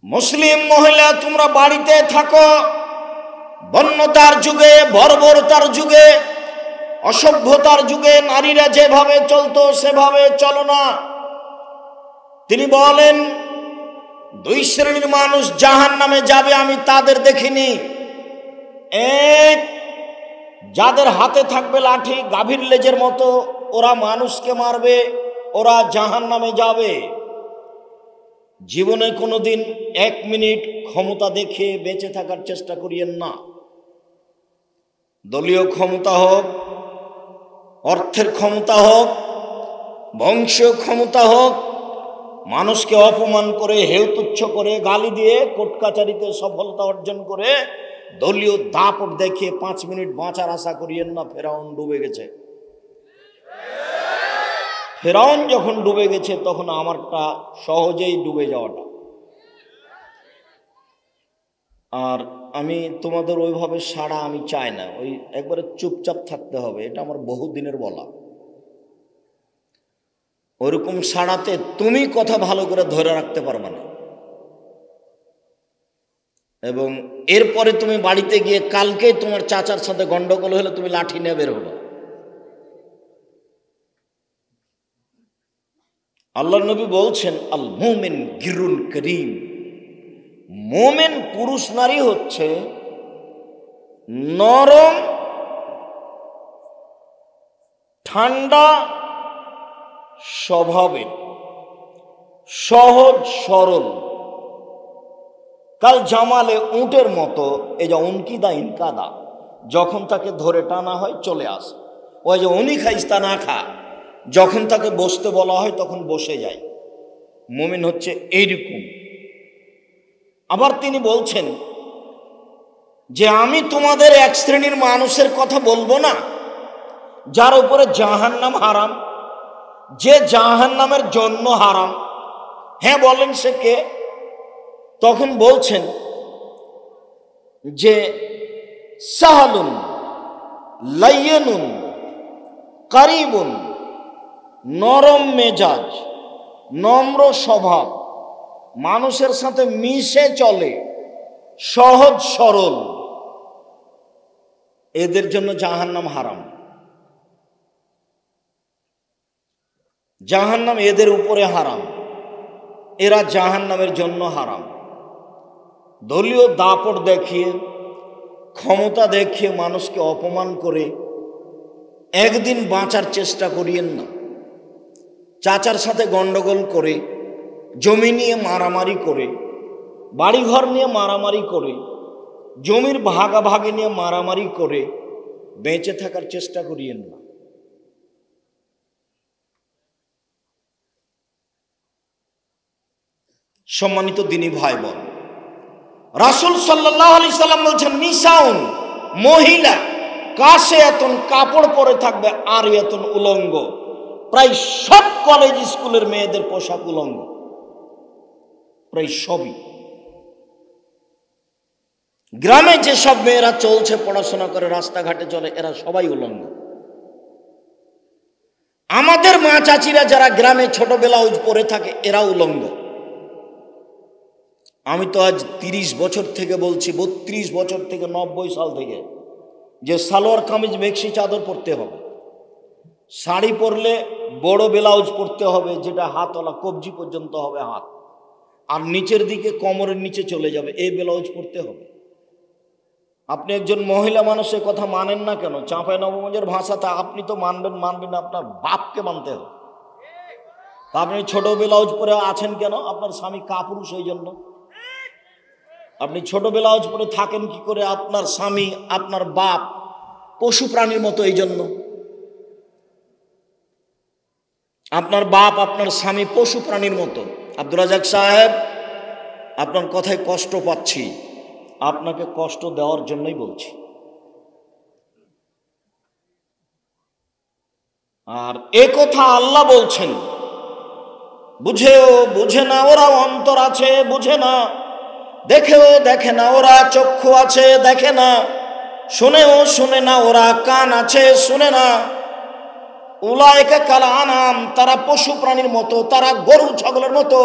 মুসলিম মহিলা তোমরা বাড়িতে থাকো, বন্যতার যুগে, বর্বরতার যুগে, অসভ্যতার যুগে নারীরা যেভাবে চলতো সেভাবে চলো না। তিনি বলেন দুই শ্রেণীর মানুষ জাহান্নামে যাবে, আমি তাদের দেখিনি। এক, যাদের হাতে থাকবে লাঠি গাভীর লেজের মতো, ওরা মানুষকে মারবে, ওরা জাহান্নামে যাবে। জীবনে কোনোদিন 1 মিনিট ক্ষমতা দেখে বেঁচে থাকার চেষ্টা করিয়েন না। দলীয় ক্ষমতা হোক, অর্থের ক্ষমতা হোক, বংশীয় ক্ষমতা হোক, মানুষকে অপমান করে, হেয়তুচ্ছ করে, গালি দিয়ে কোর্ট কাচারিতে সফলতা অর্জন করে দলীয় দাপট দেখে 5 মিনিট বাঁচার আশা করিয়েন না। ফেরাউন ডুবে গেছে। ফেরাউন যখন ডুবে গেছে তখন আমারটা সহজেই ডুবে যাওয়াটা। আর আমি তোমাদের ওইভাবে সাড়া আমি চাই না, ওই একবারে চুপচাপ থাকতে হবে, এটা আমার বহুদিনের বলা। ওইরকম সাড়াতে তুমি কথা ভালো করে ধরে রাখতে পারবে না, এবং এরপরে তুমি বাড়িতে গিয়ে কালকে তোমার চাচার সাথে গন্ডগোল হলে তুমি লাঠি নিয়ে বের হলো। আল্লাহর নবী বলছেন আল মুমিন গিরুন করিম, মুমিন পুরুষ নারী হচ্ছে নরম, ঠান্ডা স্বভাবের, সহজ সরল, কাল জামালে উটের মতো। এই যে উনকিদা ইনকাদা, যখন তাকে ধরে টানা হয় চলে আসে। ওই যে উনি খাইস্তা না খা, যখন তাকে বসতে বলা হয় তখন বসে যায়। মুমিন হচ্ছে এইরকম। আবার তিনি বলছেন যে আমি তোমাদের এক শ্রেণীর মানুষের কথা বলবো না যার উপরে জাহান্নাম হারাম, যে জাহান্নামের জন্য হারাম। হ্যাঁ, বলেন সে কে? তখন বলছেন যে সাহালুন লাইয়িনুন কারিবুন, নরম মেজাজ, নম্র স্বভাব, মানুষের সাথে মিশে চলে, সহজ সরল, এদের জন্য জাহান্নাম হারাম। জাহান্নাম এদের উপরে হারাম, এরা জাহান্নামের জন্য হারাম। দলীয় দাপট দেখিয়ে, ক্ষমতা দেখিয়ে মানুষকে অপমান করে একদিন বাঁচার চেষ্টা করিয়েন না। চাচার সাথে গন্ডগোল করে, জমি নিয়ে মারামারি করে, বাড়িঘর নিয়ে মারামারি করে, জমির ভাগাভাগি নিয়ে মারামারি করে বেঁচে থাকার চেষ্টা করিয়েন না। সম্মানিত দিনী ভাই বোন, রাসূল সাল্লাল্লাহু আলাইহি সাল্লাম বলছেন নিসাউন, মহিলা, কাসিয়াতুন, কাপড় পরে থাকবে, আরিয়াতুন, উলঙ্গ। প্রায় সব কলেজ স্কুলের মেয়েদের পোশাক উলঙ্গ, প্রায় সবই। গ্রামে যেসব মেয়েরা চলছে, পড়াশোনা করে, রাস্তাঘাটে চলে, এরা সবাই উলঙ্গ। আমাদের মা চাচিরা যারা গ্রামে ছোট ব্লাউজ পরে থাকে, এরা উলঙ্গ। আমি তো আজ 30 বছর থেকে বলছি, 32 বছর থেকে, 90 সাল থেকে, যে সালোয়ার কামিজ মেক্সি চাদর পরতে হবে, শাড়ি পরলে বড় ব্লাউজ পরতে হবে, যেটা হাতওয়ালা, কবজি পর্যন্ত হবে হাত, আর নিচের দিকে কোমরের নিচে চলে যাবে, এই ব্লাউজ পরতে হবে। আপনি একজন মহিলা মানুষের কথা মানেন না কেন? চাঁপাইনবাবগঞ্জের ভাষাতে আপনি তো মানবেন, আপনার বাপকে মানতে হবে। আপনি ছোট ব্লাউজ পরে আছেন কেন? আপনার স্বামী কাপুরুষ, এই জন্য আপনি ছোট ব্লাউজ পরে থাকেন কি করে? আপনার স্বামী, আপনার বাপ পশু প্রাণীর মতো, এই জন্য আপনার বাপ, আপনার স্বামী পশু প্রাণীর মতো। আব্দুর রাজ্জাক সাহেব, আপনার কথায় কষ্ট পাচ্ছি, আপনাকে কষ্ট দেওয়ার জন্যই বলছি। আর এ কথা আল্লাহ বলছেন, বুঝেও বুঝে না ওরা অন্তর আছে, বুঝে না, দেখেও দেখে না ওরা চক্ষু আছে, দেখে না, শুনেও শুনে না ওরা কান আছে, শুনে না। উলাইকা কাল আনাম, তারা পশু প্রাণীর মতো, তারা গরু ছাগলের মতো,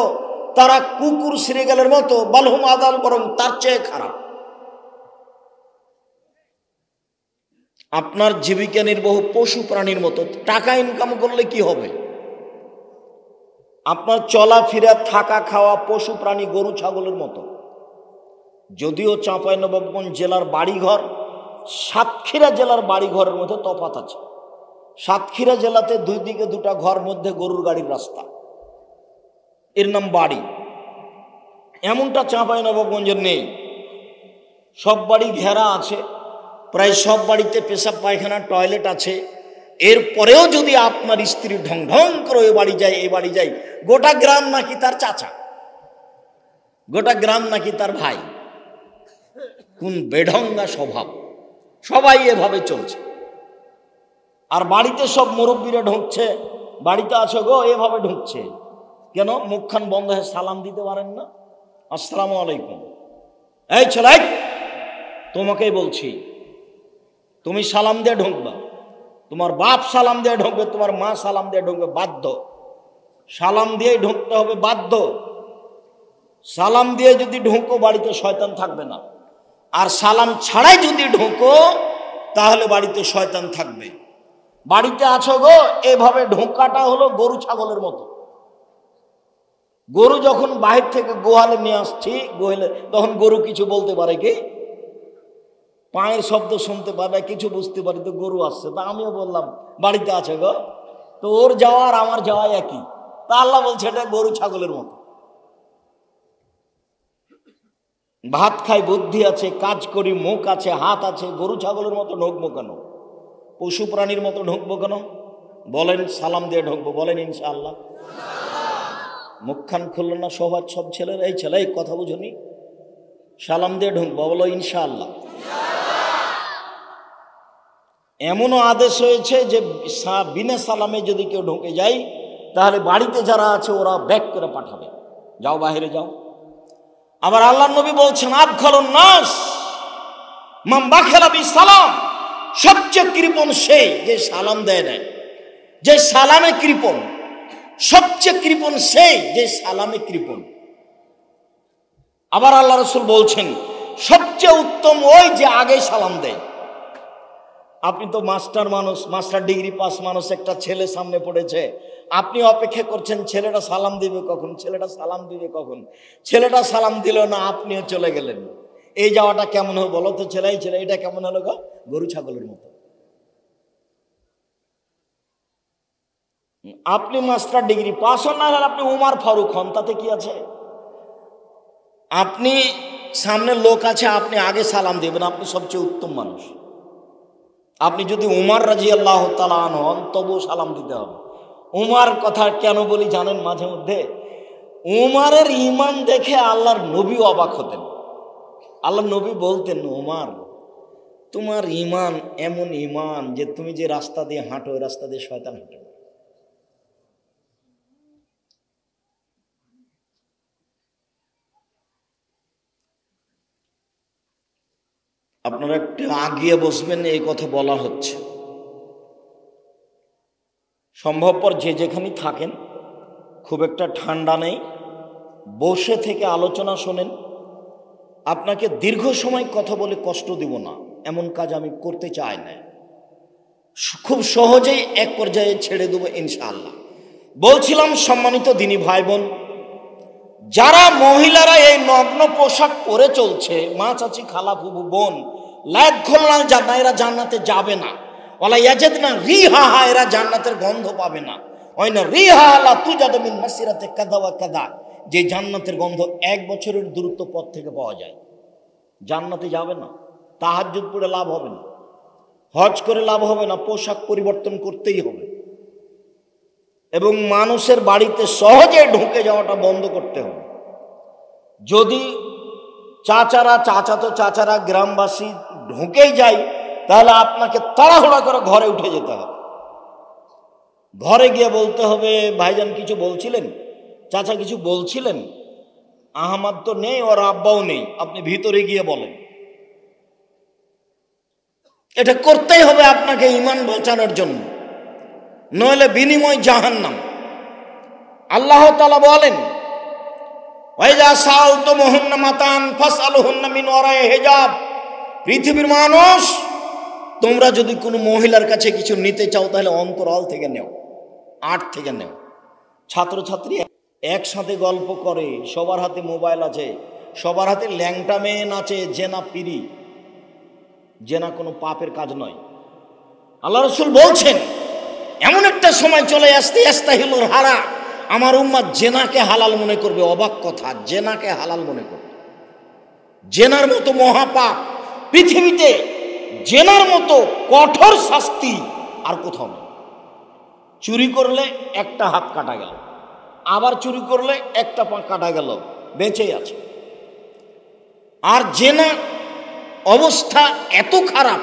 তারা কুকুর শ্রীগালের মতো, বালহুম আদাল, বরং তার চেয়ে খারাপ। আপনার জীবিকা নির্বাহ পশু প্রাণীর মতো। টাকা ইনকাম করলে কি হবে? আপনার চলাফেরা, থাকা, খাওয়া পশু প্রাণী, গরু ছাগলের মতো। যদিও চাঁপাইনবাবগঞ্জ জেলার বাড়িঘর সাতক্ষীরা জেলার বাড়িঘরের মধ্যে তফাৎ আছে। সাতক্ষীরা জেলাতে দুই দিকে দুটা ঘর, মধ্যে গরুর গাড়ির রাস্তা, এর নাম বাড়ি। এমনটা চাঁপাইনবাবগঞ্জের নেই। সব বাড়ি ঘেরা আছে, প্রায় সব বাড়িতে পেশাব পায়খানা টয়লেট আছে। এরপরেও যদি আপনার স্ত্রী ঢং ঢং করে এ বাড়ি যায়, এ বাড়ি যায়, গোটা গ্রাম নাকি তার চাচা, গোটা গ্রাম নাকি তার ভাই। কোন বেঢঙ্গা স্বভাব! সবাই এভাবে চলছে। আর বাড়িতে সব মুরব্বীরা ঢুকছে, বাড়িতে আছো গো, এভাবে ঢুকছে কেন? মুখখান বন্ধ হয়ে সালাম দিতে পারেন না? আসসালামু আলাইকুম। এই ছেলে, তোমাকেই বলছি, তুমি সালাম দিয়ে ঢুকবা, তোমার বাপ সালাম দিয়ে ঢুকবে, তোমার মা সালাম দিয়ে ঢুকবে, বাধ্য। সালাম দিয়েই ঢুকতে হবে, বাধ্য। সালাম দিয়ে যদি ঢুকো বাড়িতে শয়তান থাকবে না, আর সালাম ছাড়াই যদি ঢুকো তাহলে বাড়িতে শয়তান থাকবে। বাড়িতে আছো গো, এভাবে ঢোকাটা হলো গরু ছাগলের মতো। গরু যখন বাহির থেকে গোহালে নিয়ে আসছি, গোহালে, তখন গরু কিছু বলতে পারে কি? পায়ের শব্দ শুনতে পাবে, কিছু বুঝতে পারি, তো গরু আসছে। তা আমিও বললাম বাড়িতে আছে গো, তো ওর যাওয়া আর আমার যাওয়া একই। তা আল্লাহ বলছে এটা গরু ছাগলের মতো। ভাত খাই, বুদ্ধি আছে, কাজ করি, মুখ আছে, হাত আছে, গরু ছাগলের মতো ঢুকবো কেন? পশু প্রাণীর মতো ঢুকবো কেন? বলেন সালাম দিয়ে ঢুকবো, বলেন ইনশাআল্লাহ। মুখখান খুললো না সবার সব ছেলের, এই ছেলে এই কথা বুঝুনি, সালাম দিয়ে ঢুকবো, বলো ইনশাআল্লাহ। এমনও আদেশ হয়েছে যে বিনা সালামে যদি কেউ ঢুকে যায় তাহলে বাড়িতে যারা আছে ওরা ব্যাক করে পাঠাবে, যাও বাহিরে যাও। আবার আল্লাহ নবী বলছেন আদখালুন নাস মান বাখালা বিসালাম, সবচেয়ে কৃপণ সেই যে সালাম দেয় না, যে সালামে কৃপণ। সবচেয়ে কৃপণ সেই যে সালামে কৃপণ। আবার আল্লাহ রাসূল বলছেন সবচেয়ে উত্তম ওই যে আগে সালাম দেয়। আপনি তো মাস্টার মানুষ, মাস্টার ডিগ্রি পাস মানুষ, একটা ছেলে সামনে পড়েছে, আপনি অপেক্ষা করছেন ছেলেটা সালাম দিবে কখন, ছেলেটা সালাম দিবে কখন। ছেলেটা সালাম দিল না, আপনিও চলে গেলেন। এই যাওয়াটা কেমন হলো বলো তো? ছেলে এটা কেমন হলো গো? গরু ছাগলের মতো। আপনি মাস্টার ডিগ্রি পাস হন না হলে আপনি উমার ফারুক হন, তাতে কি আছে? আপনি সামনে লোক আছে, আপনি আগে সালাম দিবেন, আপনি সবচেয়ে উত্তম মানুষ। আপনি যদি উমার রাদিয়াল্লাহু তাআলা আনহু হন তবু সালাম দিতে হবে। উমার কথা কেন বলি জানেন? মাঝে মধ্যে উমারের ঈমান দেখে আল্লাহর নবী অবাক হতেন। আল্লাহর নবী বলতেন, উমার তোমার ঈমান এমন ঈমান যে তুমি যে রাস্তা দিয়ে হাঁটো ওই রাস্তা দিয়ে শয়তান হাঁটে। আপনারা একটু আগিয়ে বসবেন, এই কথা বলা হচ্ছে। সম্ভবপর যে যেখানে থাকেন, খুব একটা ঠান্ডা নেই, বসে থেকে আলোচনা শোনেন। আপনাকে দীর্ঘ সময় কথা বলে কষ্ট দিব না, এমন কাজ আমি করতে চাই না। খুব সহজেই এক পর্যায়ে ছেড়ে দেবো ইনশাআল্লাহ। বলছিলাম সম্মানিত দিনী ভাই বোন, যারা মহিলারা এই নগ্ন পোশাক পরে চলছে, মা চাচি খালা ফুবু বোন, লায়াত খোলনা জান্নাত, এরা জান্নাতে যাবে না। ওয়ালা ইয়াজিদনা রিহাহা, এরা জান্নাতের গন্ধ পাবে না। ওয়াইনা রিহা লা তুজাদু মিন মাসিরাতি কাযা ওয়া কাযা, যে জান্নাতের গন্ধ 1 বছরের দূরত্ব পথ থেকে পাওয়া যায়। জান্নাতে যাবে না, তাহাজ্জুদ পড়ে লাভ হবে না, হজ করে লাভ হবে না, পোশাক পরিবর্তন করতেই হবে। এবং মানুষের বাড়িতে সহজে ঢুকে যাওয়াটা বন্ধ করতে হবে। যদি চাচাতো চাচারা গ্রামবাসী ঢুকেই যায় তাহলে আপনাকে তাড়াহুড়া করে ঘরে উঠে যেতে হবে। ঘরে গিয়ে বলতে হবে, ভাইজান কিছু বলছিলেন, চাচা কিছু বলছিলেন, আহমদ তো নেই, ওর আব্বাও নেই, আপনি ভিতরে গিয়ে বলেন। এটা করতেই হবে আপনাকে ঈমান বাঁচানোর জন্য, নইলে বিনিময় জাহান্নাম। আল্লাহ তাআলা বলেন ওয়াইজা সাআলতুমুহুন্না মাতান ফাসআলুহুন্না মিন ওয়ারাই হিজাব। পৃথিবীর মানুষ, তোমরা যদি কোনো মহিলার কাছে কিছু নিতে চাও তাহলে অন্তরাল থেকে নেও, আট থেকে নেও। ছাত্রছাত্রী একসাথে গল্প করে, সবার হাতে মোবাইল আছে, সবার হাতে ল্যাংটা মেন আছে, জেনা ফিরি। জেনা কোনো পাপের কাজ নয়। আল্লাহ রাসূল বলছেন এমন একটা সময় চলে আসতে ইস্তাহিলুল হারা, আমার উম্মাত জেনাকে হালাল মনে করবে। অবাক কথা, জেনাকে হালাল মনে করবে। জেনার মতো মহাপাপ পৃথিবীতে, জেনার মতো কঠোর শাস্তি আর কোথাও নেই। চুরি করলে একটা হাত কাটা গেল, আবার চুরি করলে একটা পা কাটা গেল, বেঁচেই আছে। আর জেনা অবস্থা এত খারাপ,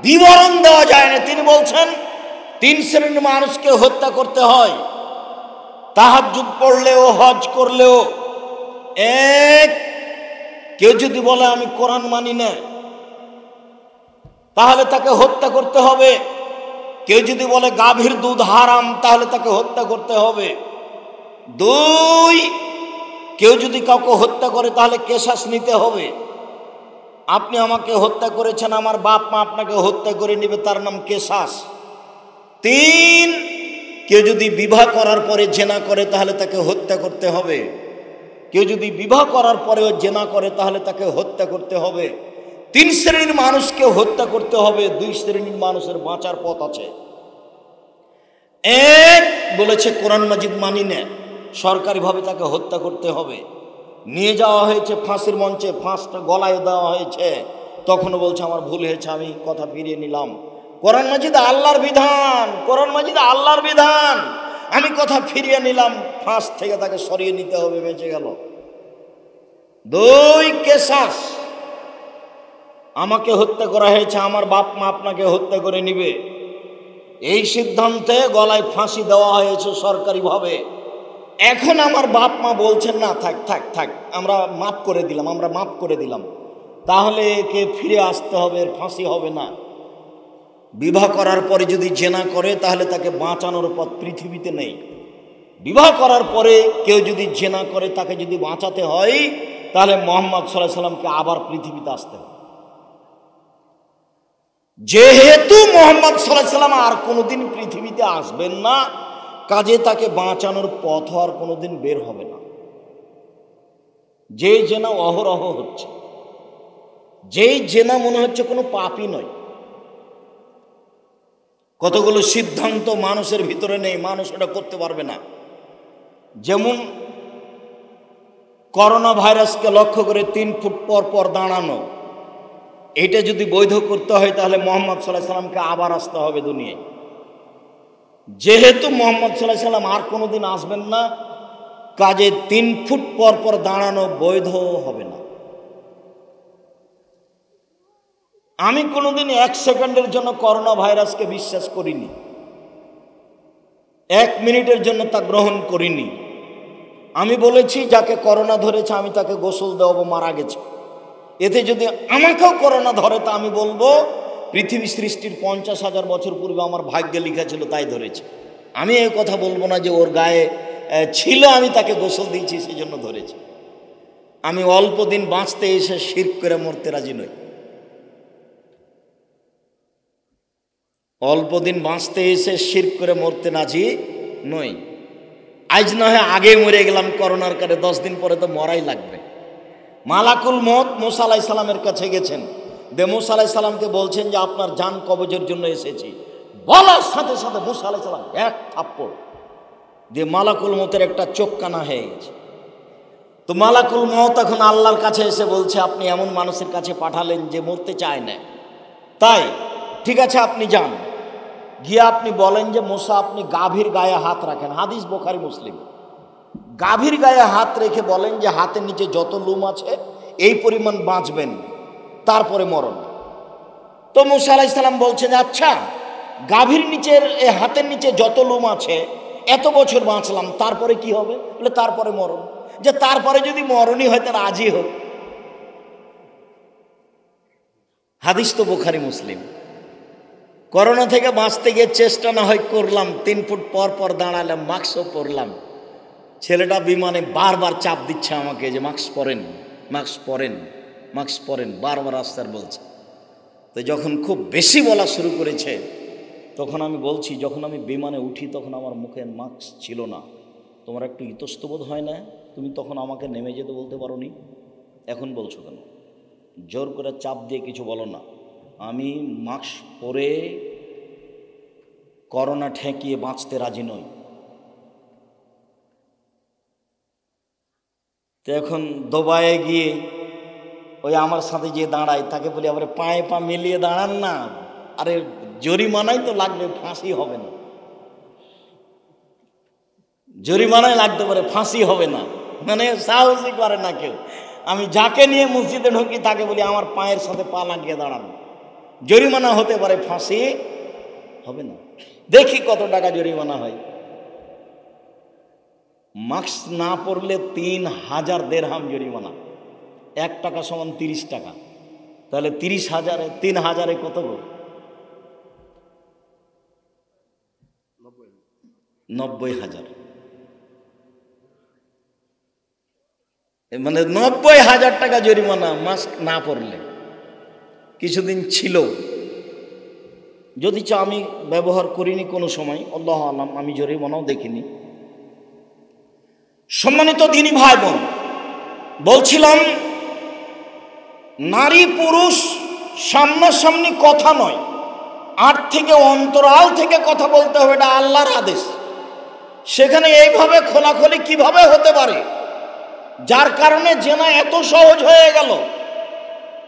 বিবরণ দেওয়া যায় না। তিনি বলছেন 3 শ্রেণীর মানুষকে হত্যা করতে হয় তাহাজ্জুদ পড়লেও, হজ করলেও। এক, কেউ যদি বলে আমি কোরআন মানি না, তাহলে তাকে হত্যা করতে হবে। কেউ যদি বলে গাভীর দুধ হারাম, তাহলে তাকে হত্যা করতে হবে। 2, কেউ যদি কাউকে হত্যা করে তাহলে কেসাস নিতে হবে। আপনি আমাকে হত্যা করেছেন, আমার বাপ মা আপনাকে হত্যা করে নেবে, তার নাম কেসাস। 3, কেউ যদি বিবাহ করার পরে জেনা করে তাহলে তাকে হত্যা করতে হবে। কেউ যদি বিবাহ করার পরেও জেনা করে তাহলে তাকে হত্যা করতে হবে। 3 শ্রেণীর মানুষকে হত্যা করতে হবে। 2 শ্রেণীর মানুষের বাঁচার পথ আছে। এক, বলেছে কোরআন মাজিদ মানি না, সরকারিভাবে তাকে হত্যা করতে হবে। নিয়ে যাওয়া হয়েছে ফাঁসির মঞ্চে, ফাঁসটা গলায় দেওয়া হয়েছে, তখনও বলছে আমার ভুল হয়েছে, আমি কথা ফিরিয়ে নিলাম। কোরআন মাজিদ আল্লাহর বিধান, কোরআন মাজিদ আল্লাহর বিধান, আমি কথা ফিরিয়ে নিলাম, ফাঁস থেকে তাকে সরিয়ে নিতে হবে, বেঁচে গেল। 2, কেসাস, আমাকে হত্যা করা হয়েছে, আমার বাপ মা আপনাকে হত্যা করে নিবে, এই সিদ্ধান্তে গলায় ফাঁসি দেওয়া হয়েছে সরকারিভাবে। এখন আমার বাপ মা বলছেন না, থাক থাক থাক, আমরা মাফ করে দিলাম, আমরা মাফ করে দিলাম, তাহলে একে ফিরে আসতে হবে, এর ফাঁসি হবে না। বিবাহ করার পরে যদি জেনা করে তাহলে তাকে বাঁচানোর পথ পৃথিবীতে নেই। বিবাহ করার পরে কেউ যদি জেনা করে, তাকে যদি বাঁচাতে হয় তাহলে মুহাম্মদ সাল্লাল্লাহু আলাইহি সাল্লামকে আবার পৃথিবীতে আসতে হবে। যেহেতু মুহাম্মদ সাল্লাল্লাহু আলাইহি সাল্লাম আর কোনোদিন পৃথিবীতে আসবেন না, কাজে তাকে বাঁচানোর পথ আর কোনোদিন বের হবে না। যে জেনা অহরহ হচ্ছে, যেই জেনা মনে হচ্ছে কোনো পাপই নয়। কতগুলো সিদ্ধান্ত মানুষের ভিতরে নেই, মানুষ ওটা করতে পারবে না। যেমন করোনা ভাইরাসকে লক্ষ্য করে 3 ফুট পর পর দাঁড়ানো, এটা যদি বৈধ করতে হয় তাহলে মুহাম্মদ সাল্লাল্লাহু আলাইহি সাল্লামকে আবার আসতে হবে দুনিয়ায়। যেহেতু মুহাম্মদ সাল্লাল্লাহু আলাইহি সাল্লাম আর কোনোদিন আসবেন না, কাজে 3 ফুট পর পর দাঁড়ানো বৈধ হবে না। আমি কোনোদিন 1 সেকেন্ডের জন্য করোনা ভাইরাসকে বিশ্বাস করিনি, 1 মিনিটের জন্য তা গ্রহণ করিনি। আমি বলেছি যাকে করোনা ধরেছে আমি তাকে গোসল দেওয়াবো, মারা গেছে। এতে যদি আমাকেও করোনা ধরে তা আমি বলবো পৃথিবী সৃষ্টির 50,000 বছর পূর্বে আমার ভাগ্যে লেখা ছিল তাই ধরেছে। আমি এই কথা বলবো না যে ওর গায়ে ছিল, আমি তাকে গোসল দিয়েছি সেই জন্য ধরেছি। আমি অল্প দিন বাঁচতে এসে শিরক করে মরতে রাজি নই। অল্প দিন বাঁচতে এসে শিরক করে মরতে রাজি নই। আজ না হয় আগে মরে গেলাম করোনার কারণে, 10 দিন পরে তো মরাই লাগবে। মালাকুল মউত মুসা আলাইহিস সালামের কাছে গেছেন, মুসা আলাইহিস সালামকে বলছেন যে আপনার জান কবজের জন্য এসেছি। বলার সাথে সাথে মুসা আলাইহিস সালাম এক থাপ্পড় দিয়ে মালাকুল মউতের একটা চোখ কানা হয়ে গেছে। তো মালাকুল মউত এখন আল্লাহর কাছে এসে বলছে আপনি এমন মানুষের কাছে পাঠালেন যে মরতে চায় না, তাই ঠিক আছে আপনি যান, গিয়ে আপনি বলেন যে মুসা আপনি গাভীর গায়ে হাত রাখেন। হাদিস বুখারী মুসলিম। গাভীর গায়ে হাত রেখে বলেন যে হাতের নিচে যত লোম আছে এই পরিমাণ বাঁচবেন, তারপরে মরণ। তো মুসা আলাইহিস সালাম বলছেন আচ্ছা গাভীর নিচের হাতের নিচে যত লোম আছে এত বছর বাঁচলাম, তারপরে কি হবে? বলে তারপরে মরণ। যে তারপরে যদি মরণই হয় তার আজই হোক। হাদিস তো বুখারী মুসলিম। করোনা থেকে বাঁচতে গিয়ে চেষ্টা না হয় করলাম, 3 ফুট পর পর দাঁড়ালাম, মাস্কও পরলাম, ছেলেটা বিমানে বারবার চাপ দিচ্ছে আমাকে যে মাস্ক পরেন, মাস্ক পরেন, মাস্ক পরেন, বারবার আস্তার বলছে। তো যখন খুব বেশি বলা শুরু করেছে তখন আমি বলছি, যখন আমি বিমানে উঠি তখন আমার মুখে মাস্ক ছিল না, তোমার একটু ইতস্তবোধ হয় না? তুমি তখন আমাকে নেমে যেতে বলতে পারো নি, এখন বলছো কেন? জোর করে চাপ দিয়ে কিছু বলো না। আমি মাস্ক পরে করোনা ঠেকিয়ে বাঁচতে রাজি নই। তো এখন দুবাইয়ে গিয়ে ওই আমার সাথে যে দাঁড়ায় তাকে বলি, আবার পায়ে পা মিলিয়ে দাঁড়ান না, আরে জরিমানাই তো লাগবে, ফাঁসি হবে না। জরিমানায় লাগতে পারে, ফাঁসি হবে না, মানে সাহসই করে না কেউ। আমি যাকে নিয়ে মসজিদে ঢুকি তাকে বলি আমার পায়ের সাথে পা লাগিয়ে দাঁড়ান, জরিমানা হতে পারে, ফাঁসি হবে না। দেখি কত টাকা জরিমানা হয়। মাস্ক না পরলে 3000 দিরহাম জরিমানা। 1 টাকা সমান 30 টাকা, তাহলে 30,000 3000 কত গো? 90,000, মানে 90,000 টাকা জরিমানা মাস্ক না পরলে। কিছুদিন ছিল, যদি চা আমি ব্যবহার করিনি কোনো সময়, আল্লাহ আলাম, আমি জরিমানাও দেখিনি। সম্মানিত দিনী ভাই বোন, বলছিলাম নারী পুরুষ সামনাসামনি কথা নয়, আট থেকে অন্তরাল থেকে কথা বলতে হবে, এটা আল্লাহর আদেশ। সেখানে এইভাবে খোলাখুলি কিভাবে হতে পারে? যার কারণে জেনা এত সহজ হয়ে গেল।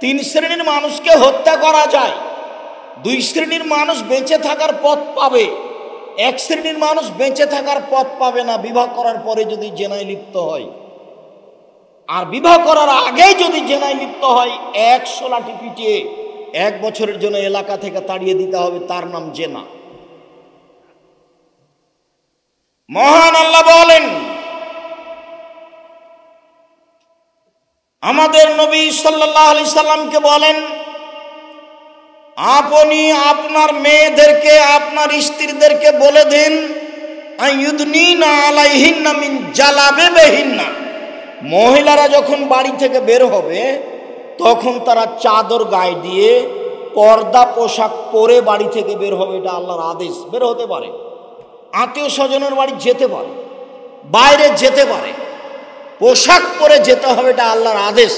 3 শ্রেণীর মানুষকে হত্যা করা যায়, 2 শ্রেণীর মানুষ বেঁচে থাকার পথ পাবে, 1 শ্রেণীর মানুষ বেঁচে থাকার পথ পাবে না বিবাহ করার পরে যদি জেনায় লিপ্ত হয়। আর বিবাহ করার আগেই যদি জেনায় লিপ্ত হয়, 100 লাঠি পিটিয়ে 1 বছরের জন্য এলাকা থেকে তাড়িয়ে দিতে হবে, তার নাম জেনা। মহান আল্লাহ বলেন, আমাদের নবী সাল্লাল্লাহু আলাইহি সাল্লামকে বলেন, আপনি আপনার মেয়েদেরকে, আপনার স্ত্রীদেরকে বলে দিন, আইয়ুদনিনা আলাইহিন্না মিন জালাবিবিহিন্না, মহিলারা যখন বাড়ি থেকে বের হবে তখন তারা চাদর গায়ে দিয়ে পর্দা পোশাক পরে বাড়ি থেকে বের হবে, এটা আল্লাহর আদেশ। বের হতে পারে, আত্মীয় স্বজনের বাড়ি যেতে পারে, বাইরে যেতে পারে, পোশাক পরে যেতে হবে, এটা আল্লাহর আদেশ।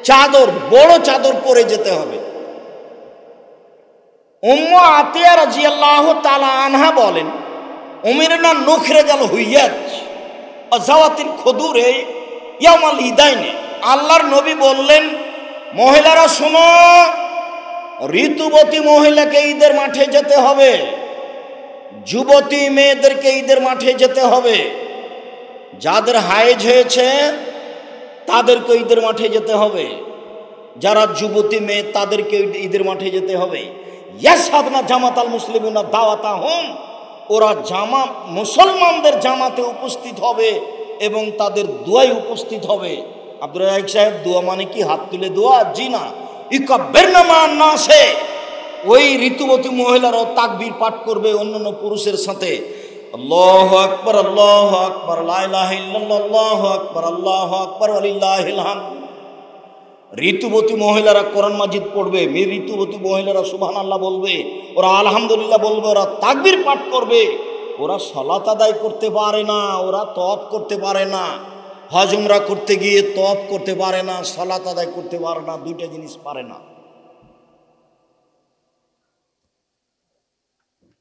চাদর, বড় চাদর পরে যেতে হবে। উম্মু আতিয়া রাদিয়াল্লাহু তাআলা আনহা বলেন, উমিরনা নুখরিজাল হুইয়াজ ওয়া যাওয়াতিল খুদুরে ইয়াউমাল ঈদাইনে, আল্লাহর নবী বললেন, মহিলারা শোনো, ঋতুবতী মহিলাকে ঈদের মাঠে যেতে হবে, যুবতী মেয়েদেরকে ঈদের মাঠে যেতে হবে, যাদের হায়েজ হয়েছে তাদেরকে ঈদের মাঠে যেতে হবে, যারা যুবতী মেয়ে তাদেরকে ঈদের মাঠে যেতে হবে। ইয়াসহাবনা জামাতাল মুসলিমিনা দাওয়াতাহুম, ওরা মুসলমানদের জামাতে উপস্থিত হবে এবং তাদের দোয়ায় উপস্থিত হবে। আব্দুর রাজ্জাক সাহেব, দোয়া মানে কি হাত তুলে দোয়া? জি না, ইকাব্বিরনা মান নাসে, ওই ঋতুবতী মহিলারাও তাকবীর পাঠ করবে অন্যান্য পুরুষের সাথে। আল্লাহু আকবার, আল্লাহু আকবার, লা ইলাহা ইল্লাল্লাহ, আল্লাহু আকবার, আল্লাহু আকবার, ওয়ালিল্লাহিল হামদ। ঋতুবতী মহিলারা কোরআন মাজিদ পড়বে, ঋতুবতী মহিলারা সুবহানাল্লাহ বলবে, ওরা আলহামদুলিল্লাহ বলবে, ওরা তাকবীর পাঠ করবে। ওরা সালাত আদায় করতে পারে না, ওরা তওয়াফ করতে পারে না, হজ উমরা করতে গিয়ে তওয়াফ করতে পারে না, সালাত আদায় করতে পারে না, দুইটা জিনিস পারে না।